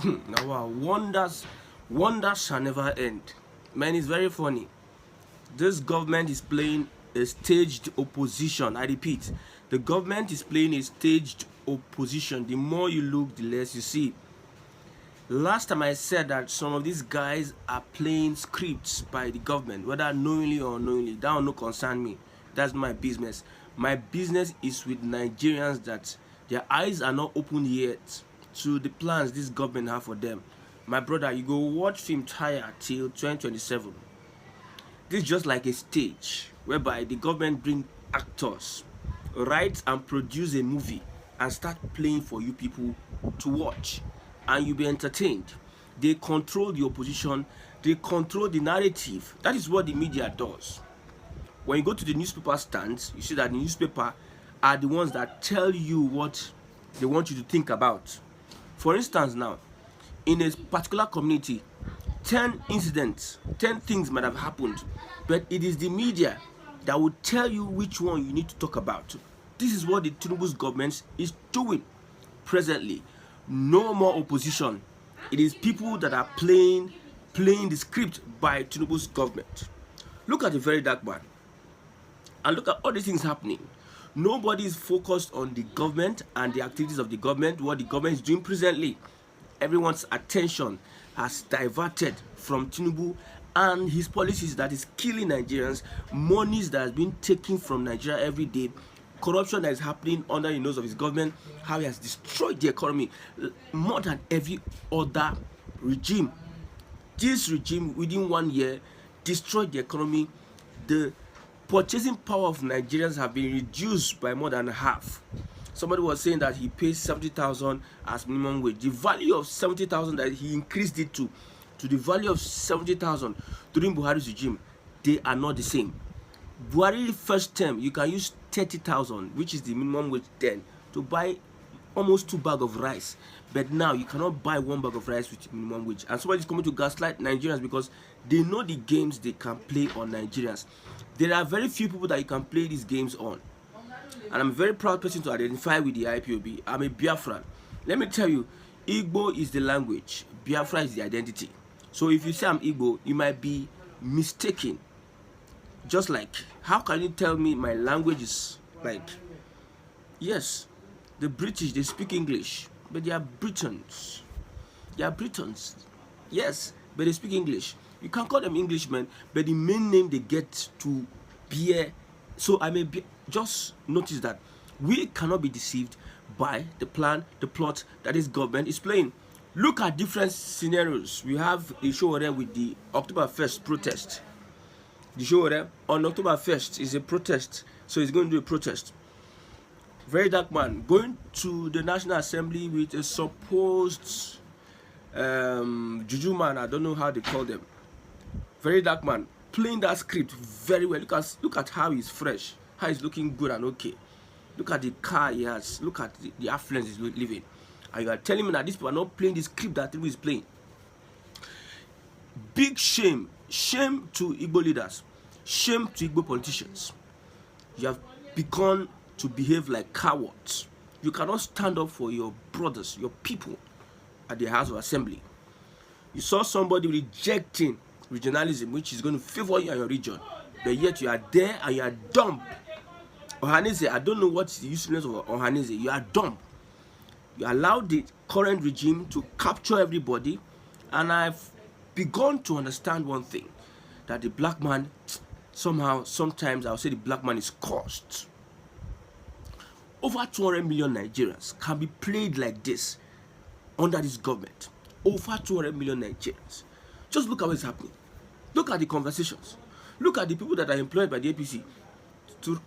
Now, wow, wonders shall never end. Man, it's very funny. This government is playing a staged opposition. I repeat, the government is playing a staged opposition. The more you look, the less you see. Last time I said that some of these guys are playing scripts by the government, whether knowingly or unknowingly. That will not concern me. That's my business. My business is with Nigerians that their eyes are not open yet to the plans this government have for them. My brother, you go watch film Tire till 2027. This is just like a stage whereby the government bring actors, write and produce a movie and start playing for you people to watch, and you'll be entertained. They control the opposition, they control the narrative. That is what the media does. When you go to the newspaper stands, you see that the newspaper are the ones that tell you what they want you to think about. For instance, now, in a particular community, 10 incidents, 10 things might have happened, but it is the media that will tell you which one you need to talk about. This is what the Tinubu's government is doing presently. No more opposition. It is people that are playing the script by Tinubu's government. Look at the Verydarkman, and look at all these things happening. Nobody is focused on the government and the activities of the government, what the government is doing presently. Everyone's attention has diverted from Tinubu and his policies that is killing Nigerians, monies that has been taken from Nigeria every day, corruption that is happening under the nose of his government, how he has destroyed the economy more than every other regime. This regime, within 1 year, destroyed the economy. The purchasing power of Nigerians have been reduced by more than half. Somebody was saying that he pays 70,000 as minimum wage. The value of 70,000 that he increased it to the value of 70,000 during Buhari's regime, they are not the same. Buhari first term, you can use 30,000, which is the minimum wage then, to buy almost 2 bags of rice. But now you cannot buy 1 bag of rice with minimum wage. And somebody is coming to gaslight Nigerians because they know the games they can play on Nigerians. There are very few people that you can play these games on. And I'm a very proud person to identify with the IPOB. I'm a Biafran. Let me tell you, Igbo is the language, Biafra is the identity. So if you say I'm Igbo, you might be mistaken. Just like, how can you tell me my language is like, yes, the British, they speak English, but they are Britons. They are Britons, yes, but they speak English. You can call them Englishmen, but the main name they get to bear. So I may be, just notice that we cannot be deceived by the plan, the plot that this government is playing. Look at different scenarios. We have the Sowore with the October 1st protest. The Sowore on October 1st is a protest, so he's going to do a protest. Verydarkman going to the National Assembly with a supposed juju man, I don't know how they call them. Verydarkman playing that script very well. Look at how he's fresh, how he's looking good and okay. Look at the car he has. Look at the affluence he's living. And you are telling me that these people are not playing the script that Tinubu is playing. Big shame. Shame to Igbo leaders. Shame to Igbo politicians. You have begun to behave like cowards. You cannot stand up for your brothers, your people at the House of Assembly. You saw somebody rejecting regionalism, which is going to favor you and your region, but yet you are there and you are dumb. Ohanese, I don't know what's the usefulness of Ohanese. You are dumb. You allowed the current regime to capture everybody, and I've begun to understand one thing, that the black man, somehow, sometimes I'll say the black man is cursed. Over 200 million Nigerians can be played like this under this government. Over 200 million Nigerians. Just look at what's happening. Look at the conversations. Look at the people that are employed by the APC to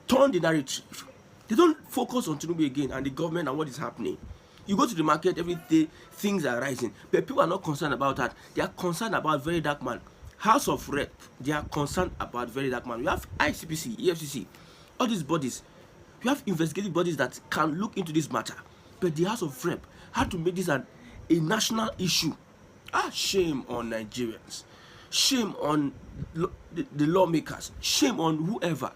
turn the narrative. They don't focus on Tinubu again and the government and what is happening. You go to the market, every day things are rising, but people are not concerned about that. They are concerned about Verydarkman. House of Rep, they are concerned about Verydarkman. We have ICPC, EFCC, all these bodies. We have investigative bodies that can look into this matter. But the House of Rep had to make this a national issue. Shame on Nigerians. Shame on the lawmakers. Shame on whoever.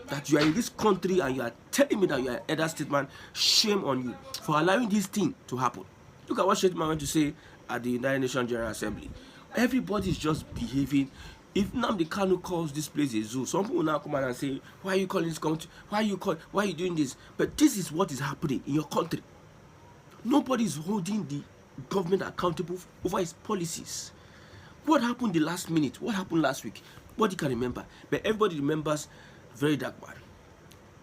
That you are in this country and you are telling me that you are an elder statesman. Shame on you for allowing this thing to happen. Look at what Shettima went to say at the United Nations General Assembly. Everybody is just behaving. If Nnamdi Kanu calls this place a zoo, some people will now come out and say, why are you calling this country? Why are you doing this? But this is what is happening in your country. Nobody is holding the government accountable over its policies. What happened the last minute? What happened last week? Nobody can remember. But everybody remembers Verydarkman.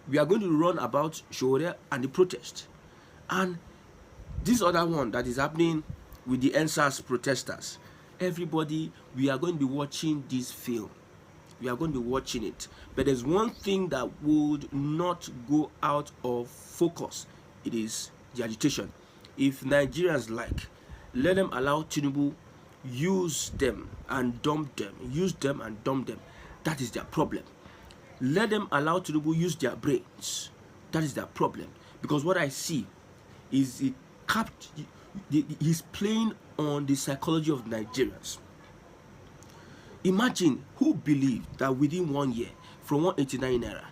We are going to run about Sowore and the protest. And this other one that is happening with the NSAS protesters. Everybody, we are going to be watching this film. We are going to be watching it. But there's one thing that would not go out of focus. It is the agitation. If Nigerians like, let them allow Tinubu use them and dump them. Use them and dump them. That is their problem. Let them allow Tinubu use their brains. That is their problem. Because what I see is he's playing on the psychology of Nigerians. Imagine who believed that within 1 year, from 189 naira,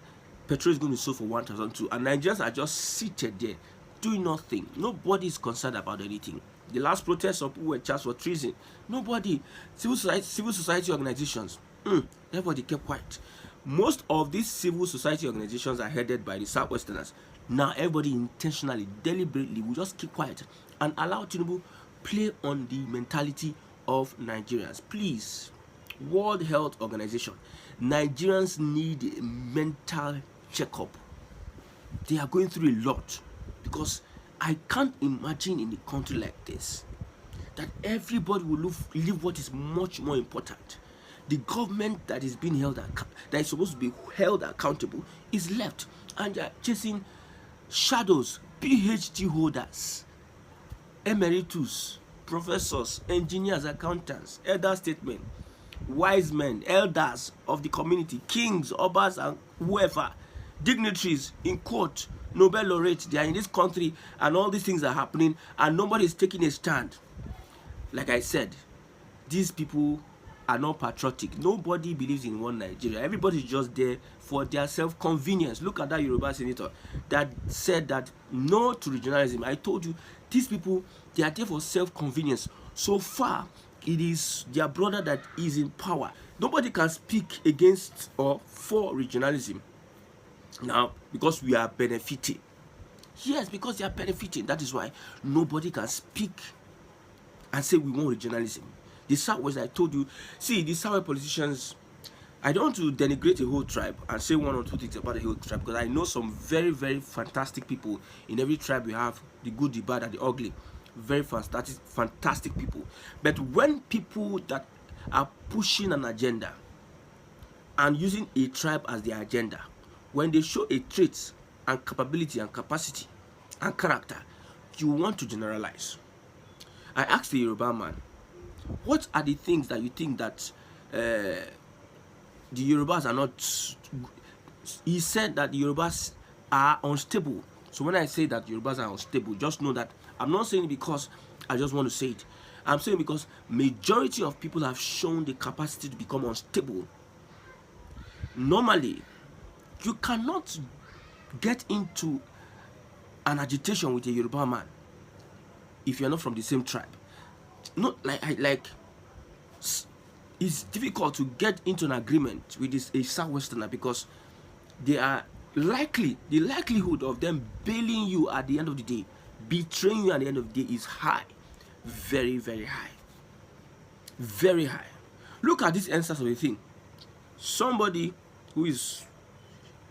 petrol is going to sell for 1,002, and Nigerians are just seated there doing nothing. Nobody is concerned about anything. The last protest, some people were charged for treason. Nobody. Civil society organizations, everybody kept quiet. Most of these civil society organizations are headed by the Southwesterners. Now everybody intentionally, deliberately will just keep quiet and allow Tinubu play on the mentality of Nigerians. Please, World Health Organization, Nigerians need a mental checkup. They are going through a lot, because I can't imagine in a country like this that everybody will live what is much more important. The government that is being held that is supposed to be held accountable is left, and they are chasing shadows, PhD holders, emeritus, professors, engineers, accountants, elder statesmen, wise men, elders of the community, kings, obas, and whoever, dignitaries in court, Nobel laureates. They are in this country, and all these things are happening, and nobody is taking a stand. Like I said, these people are not patriotic. Nobody believes in one Nigeria. Everybody is just there for their self-convenience. Look at that Yoruba senator that said that no to regionalism. I told you, these people, they are there for self-convenience. So far, it is their brother that is in power. Nobody can speak against or for regionalism now, because we are benefiting. Yes, because they are benefiting. That is why nobody can speak and say we want regionalism. The Southwest, I told you, see, the Southwest politicians, I don't want to denigrate a whole tribe and say one or two things about the whole tribe, because I know some very, very fantastic people in every tribe. We have the good, the bad, and the ugly. Very fantastic people. But when people that are pushing an agenda and using a tribe as their agenda, when they show a trait and capability and capacity and character, you want to generalize. I asked the Yoruba man, what are the things that you think that the Yorubas are not? He said that the Yorubas are unstable. So when I say that Yorubas are unstable, just know that I'm not saying it because I just want to say it. I'm saying because majority of people have shown the capacity to become unstable. Normally, you cannot get into an agitation with a Yoruba man if you're not from the same tribe. Not like it's difficult to get into an agreement with a Southwesterner, because they are likely, the likelihood of them bailing you at the end of the day, betraying you at the end of the day, is high. Very, very high. Very high. Look at this instance of a thing. Somebody who is,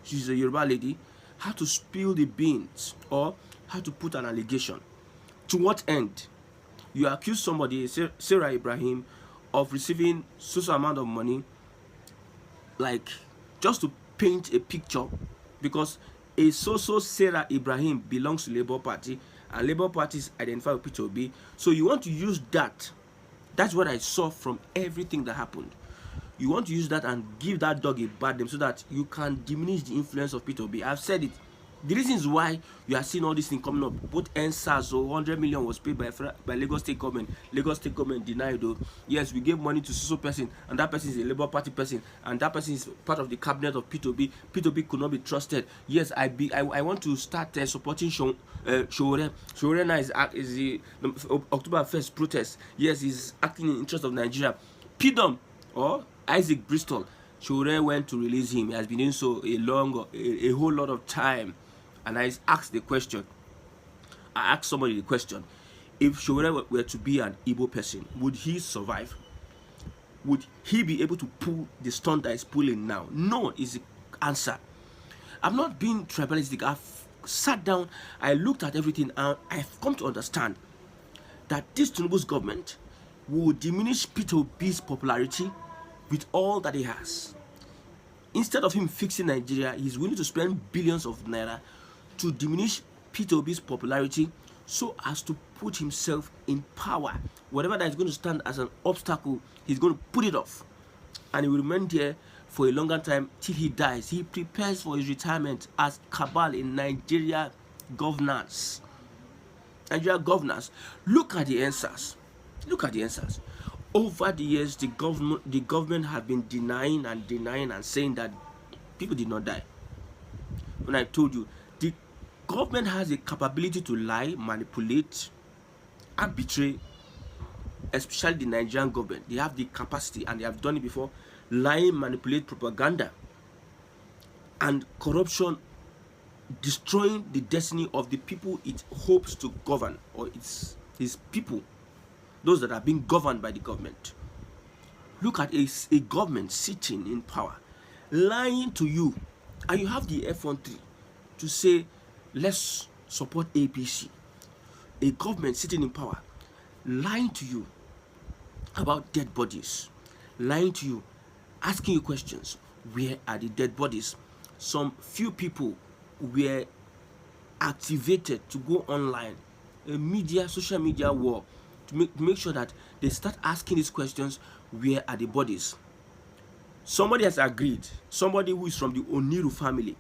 she's a Yoruba lady, had to spill the beans or had to put an allegation. To what end? You accuse somebody, Sarah Ibrahim, of receiving such amount of money, like just to paint a picture, because a Sarah Ibrahim belongs to Labour Party, and Labour Party is identified with Peter Obi. So you want to use that. That's what I saw from everything that happened. You want to use that and give that dog a bad name so that you can diminish the influence of Peter Obi. I've said it. The reasons why you are seeing all this thing coming up, both NSAS or 100 million was paid by Lagos State government. Lagos State government denied though. Yes, we gave money to so person, and that person is a Labour Party person, and that person is part of the cabinet of P2B. P2B could not be trusted. Yes, I want to start supporting Sowore. Sowore now is the October 1st protest. Yes, he's acting in the interest of Nigeria. PDOM or Isaac Bristol, Sowore went to release him. He has been doing so a whole lot of time. And I asked the question. I asked somebody the question: if Sowore were to be an Igbo person, would he survive? Would he be able to pull the stunt that he's pulling now? No is the answer. I'm not being tribalistic. I've sat down, I looked at everything, and I've come to understand that this Tinubu's government will diminish Peter Obi's popularity with all that he has. Instead of him fixing Nigeria, he's willing to spend billions of naira to diminish Peter Obi's popularity so as to put himself in power. Whatever that is going to stand as an obstacle, he's going to put it off. And he will remain there for a longer time till he dies. He prepares for his retirement as cabal in Nigeria governance. Nigeria governance. Look at the answers. Look at the answers. Over the years, the government have been denying and saying that people did not die. When I told you, the government has the capability to lie, manipulate, and betray, especially the Nigerian government. They have the capacity, and they have done it before. Lying, manipulate, propaganda, and corruption, destroying the destiny of the people it hopes to govern, or its people, those that are being governed by the government. Look at a government sitting in power, lying to you, and you have the effrontery to say, let's support APC. A government sitting in power, lying to you about dead bodies, lying to you, asking you questions. Where are the dead bodies? Some few people were activated to go online, a social media war, to make sure that they start asking these questions. Where are the bodies? Somebody has agreed, somebody who is from the Oniru family,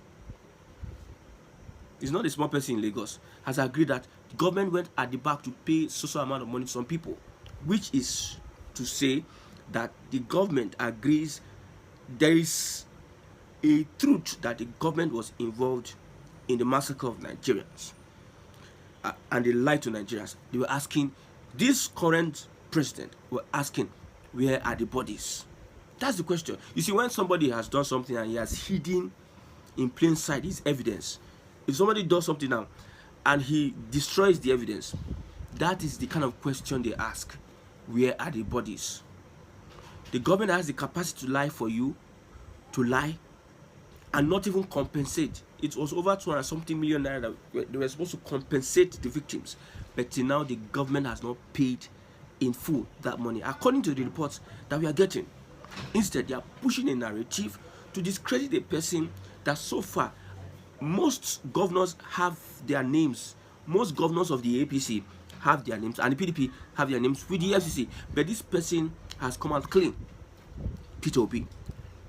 it's not a small person in Lagos, has agreed that the government went at the back to pay social amount of money to some people, which is to say that the government agrees there is a truth that the government was involved in the massacre of Nigerians, and they lied to Nigerians. They were asking, this current president were asking, where are the bodies? That's the question. You see, when somebody has done something and he has hidden in plain sight his evidence, if somebody does something now and he destroys the evidence, that is the kind of question they ask. Where are the bodies? The government has the capacity to lie for you, to lie, and not even compensate. It was over 200 something million naira that they were supposed to compensate the victims, but till now the government has not paid in full that money, according to the reports that we are getting. Instead, they are pushing a narrative to discredit a person that so far most governors have their names. Most governors of the APC have their names, and the PDP have their names with the FCC. But this person has come out clean. Peter Obi.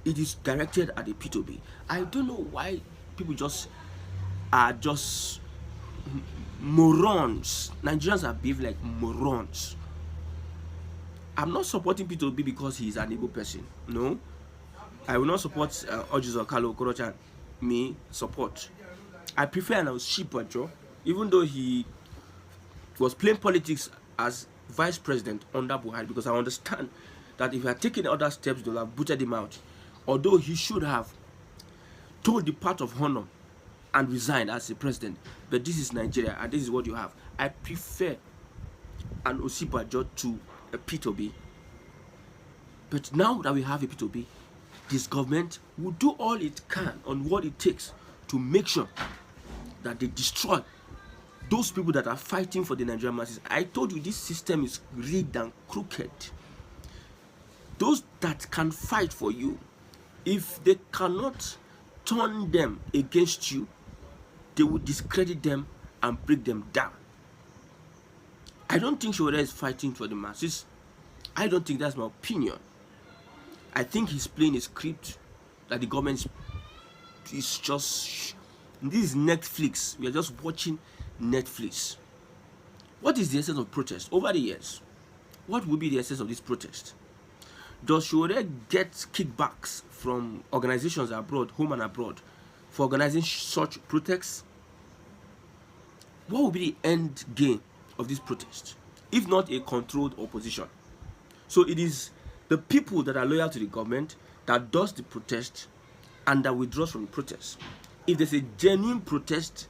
It is directed at the Peter Obi. I don't know why people are just morons. Nigerians are behaving like morons. I'm not supporting Peter Obi because he is an Igbo person. No. I will not support Ojizo Kalo Korochan. Me support. I prefer an Oshipajo, even though he was playing politics as vice president under Buhari, because I understand that if he had taken other steps, they would have booted him out. Although he should have told the part of honor and resigned as a president. But this is Nigeria, and this is what you have. I prefer an Oshipajo to a Peter Obi. But now that we have a Peter Obi, this government will do all it can on what it takes to make sure that they destroy those people that are fighting for the Nigerian masses. I told you this system is rigged and crooked. Those that can fight for you, if they cannot turn them against you, they will discredit them and break them down. I don't think Sowore is fighting for the masses. I don't think that's my opinion. I think he's playing a script that the government is just This is Netflix. We are just watching Netflix. What is the essence of protest over the years? What will be the essence of this protest? Does Sowore get kickbacks from organizations abroad, home and abroad, for organizing such protests? What will be the end game of this protest, if not a controlled opposition? So it is the people that are loyal to the government that does the protest and that withdraws from the protest. If there's a genuine protest,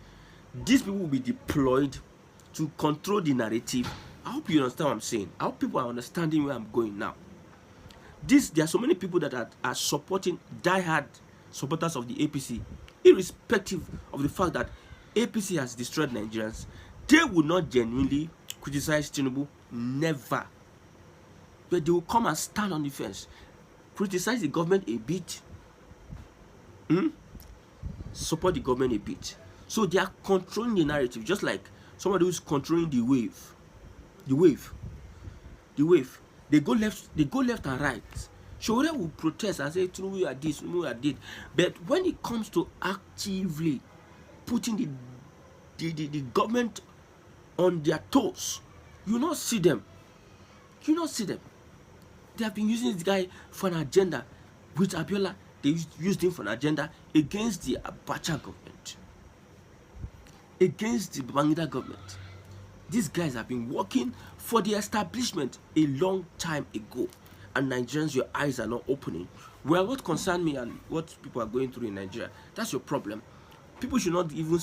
these people will be deployed to control the narrative. I hope you understand what I'm saying. I hope people are understanding where I'm going now. There are so many people that are supporting, diehard supporters of the APC, irrespective of the fact that APC has destroyed Nigerians. They will not genuinely criticize Tinubu, never. But they will come and stand on the fence, criticize the government a bit, support the government a bit. So they are controlling the narrative, just like somebody who's controlling the wave. They go left and right. Sowore will protest and say, Tinubu, you are this, Tinubu, you are this. But when it comes to actively putting the government on their toes, you not see them. They have been using this guy for an agenda. With Abiola, they used him for an agenda against the Abacha government, against the Babangida government. These guys have been working for the establishment a long time ago, and Nigerians, your eyes are not opening. Well, what concerns me and what people are going through in Nigeria, that's your problem. People should not even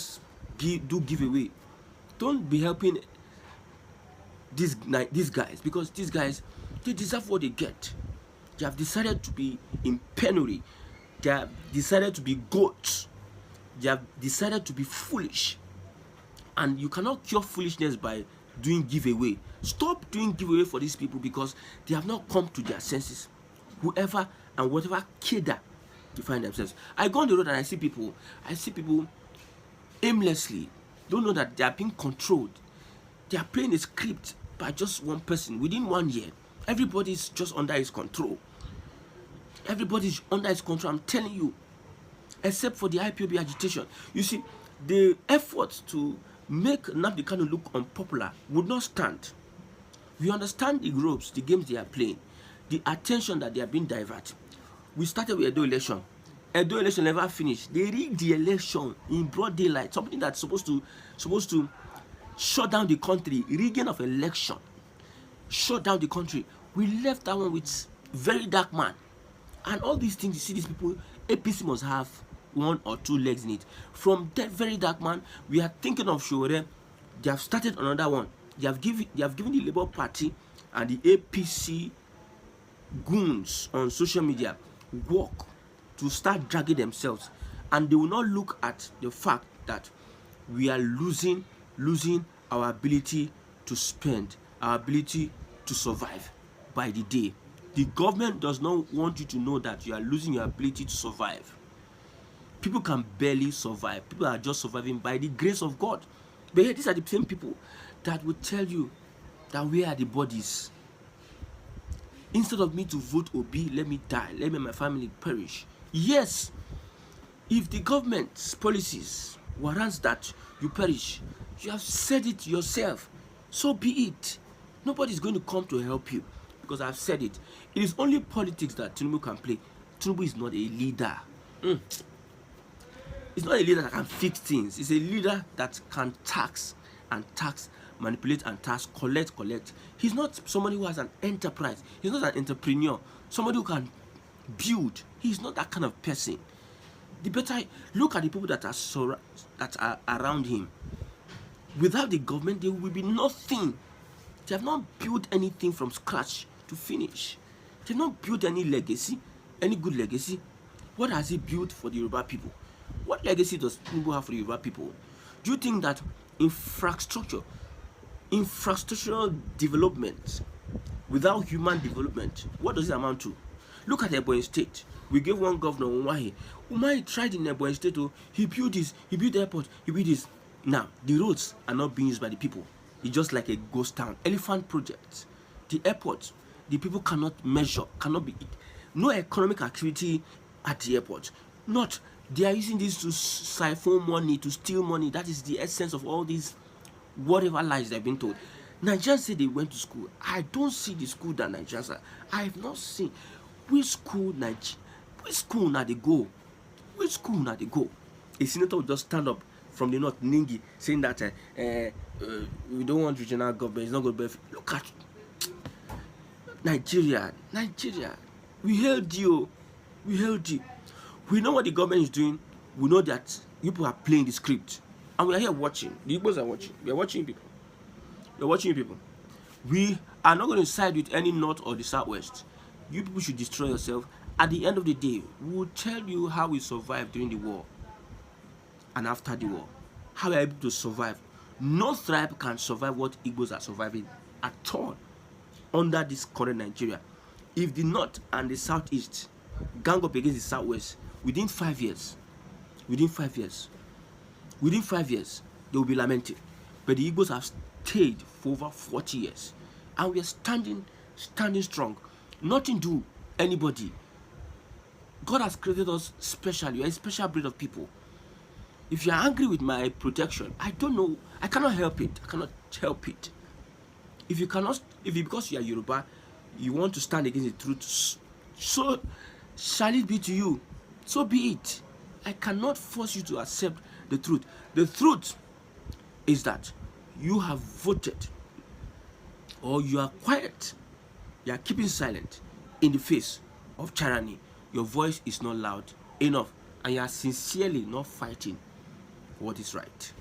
do giveaway. Don't be helping these guys, because these guys, they deserve what they get. They have decided to be in penury. They have decided to be goats. They have decided to be foolish. And you cannot cure foolishness by doing giveaway. Stop doing giveaway for these people, because they have not come to their senses. Whoever and whatever cadre they find themselves. I go on the road and I see people aimlessly, don't know that they are being controlled. They are playing a script by just one person within 1 year. Everybody's just under his control. Everybody's under his control, I'm telling you. Except for the IPOB agitation. You see, the effort to make Nnamdi Kanu look unpopular would not stand. We understand the ropes, the games they are playing, the attention that they are being diverted. We started with Edo election. Edo election never finished. They rigged the election in broad daylight. Something that's supposed to shut down the country. Rigging of election. Shut down the country. We left that one with Verydarkman. And all these things, you see, these people, APC must have 1 or 2 legs in it. From that Verydarkman, we are thinking of Sowore. They have started another one. They have given the Labour Party and the APC goons on social media work to start dragging themselves, and they will not look at the fact that we are losing our ability to spend, our ability to survive by the day. The government does not want you to know that you are losing your ability to survive. People can barely survive. People are just surviving by the grace of God. But yet these are the same people that will tell you that where are the bodies? Instead of me to vote Obi, let me die. Let me and my family perish. Yes, if the government's policies warrants that you perish, you have said it yourself. So be it. Nobody's going to come to help you, because I've said it. It is only politics that Tinubu can play. Tinubu is not a leader. It's not a leader that can fix things. It's a leader that can tax, manipulate and tax, collect. He's not somebody who has an enterprise. He's not an entrepreneur. Somebody who can build. He's not that kind of person. The better look at the people that are around him. Without the government, there will be nothing. They have not built anything from scratch to finish. They have not built any legacy, any good legacy. What has he built for the Yoruba people? What legacy does Tinubu have for the Yoruba people? Do you think that infrastructural development without human development, what does it amount to? Look at Ebonyi State. We gave one governor, Umahi tried in Ebonyi State. He built this, he built the airport, he built this. Now, the roads are not being used by the people. It's just like a ghost town. Elephant project. The airport, the people cannot measure, cannot be. No economic activity at the airport. Not They are using this to siphon money, to steal money. That is the essence of all these whatever lies they've been told. Nigerians say they went to school. I don't see the school that Nigerians are. I have not seen which school which school now they go. Which school now they go? A senator will just stand up from the north, Ningi, saying that we don't want regional government. It's not going to benefit. Look at Nigeria. We held you. We held you. We know what the government is doing. We know that people are playing the script. And we are here watching. The Igbos are watching. We are watching people. We are watching you people. We are not going to side with any north or the southwest. You people should destroy yourself. At the end of the day, we will tell you how we survived during the war and after the war. How we are able to survive. No tribe can survive what Igbos are surviving at all under this current Nigeria. If the north and the southeast gang up against the southwest within 5 years, they will be lamented. But the Igbos have stayed for over 40 years, and we are standing strong. Nothing do anybody. God has created us specially. We are a special breed of people. If you are angry with my protection, I don't know. I cannot help it. If because you are Yoruba, you want to stand against the truth, so shall it be to you. So be it. I cannot force you to accept the truth. The truth is that you have voted, or you are quiet. You are keeping silent in the face of tyranny. Your voice is not loud enough, and you are sincerely not fighting for what is right.